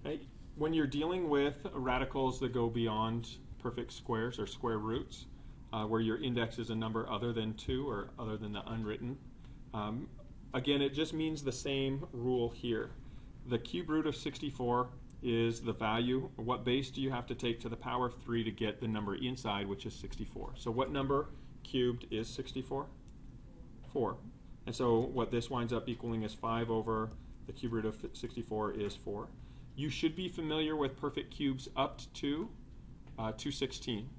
Okay? When you're dealing with radicals that go beyond perfect squares or square roots, where your index is a number other than 2 or other than the unwritten, again, it just means the same rule here. The cube root of 64 is the value. What base do you have to take to the power of 3 to get the number inside, which is 64? So what number cubed is 64? 4. And so what this winds up equaling is 5 over the cube root of 64 is 4. You should be familiar with perfect cubes up to 216.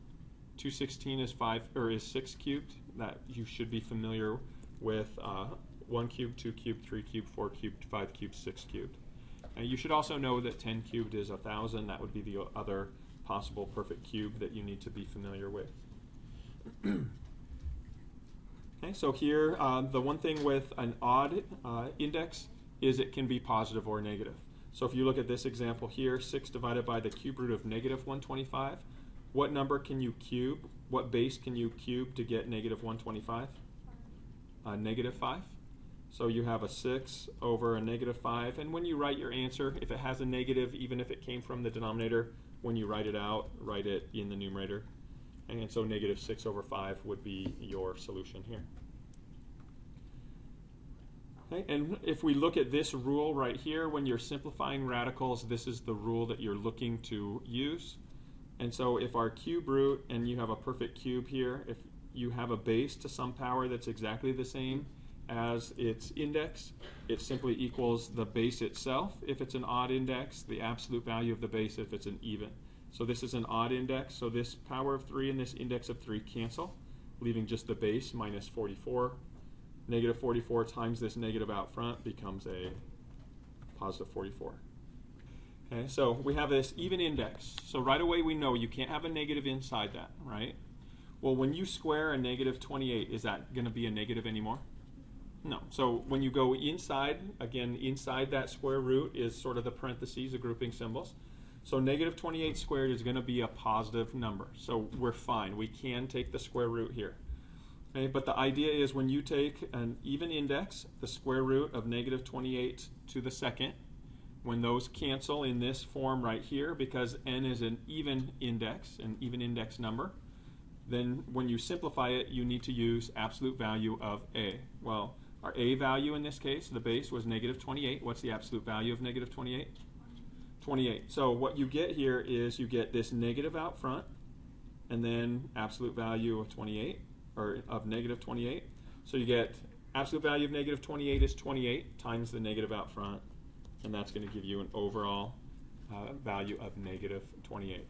216 is 6 cubed. That you should be familiar with 1 cubed, 2 cubed, 3 cubed, 4 cubed, 5 cubed, 6 cubed. And you should also know that 10 cubed is 1,000. That would be the other possible perfect cube that you need to be familiar with. Okay, so here, the one thing with an odd index is it can be positive or negative. So if you look at this example here, 6 divided by the cube root of negative 125, what number can you cube? What base can you cube to get negative 125? Negative 5. So you have a 6 over a negative 5. And when you write your answer, if it has a negative, even if it came from the denominator, when you write it out, write it in the numerator. And so negative 6 over 5 would be your solution here. Okay, and if we look at this rule right here, when you're simplifying radicals, this is the rule that you're looking to use. And so if our cube root, and you have a perfect cube here, if you have a base to some power that's exactly the same as its index, it simply equals the base itself if it's an odd index, the absolute value of the base if it's an even. So this is an odd index, so this power of 3 and this index of 3 cancel, leaving just the base minus 44. Negative 44 times this negative out front becomes a positive 44. Okay, so we have this even index. So right away we know you can't have a negative inside that, right? Well, when you square a negative 28, is that going to be a negative anymore? No. So when you go inside, again, inside that square root is sort of the parentheses, the grouping symbols. So negative 28 squared is going to be a positive number. So we're fine. We can take the square root here. Okay, but the idea is when you take an even index, the square root of negative 28 to the second, when those cancel in this form right here, because n is an even index number, then when you simplify it, you need to use absolute value of a. Well, our a value in this case, the base, was negative 28. What's the absolute value of negative 28? 28. So what you get here is you get this negative out front, and then absolute value of 28, or of negative 28. So you get absolute value of negative 28 is 28 times the negative out front, and that's going to give you an overall value of negative 28.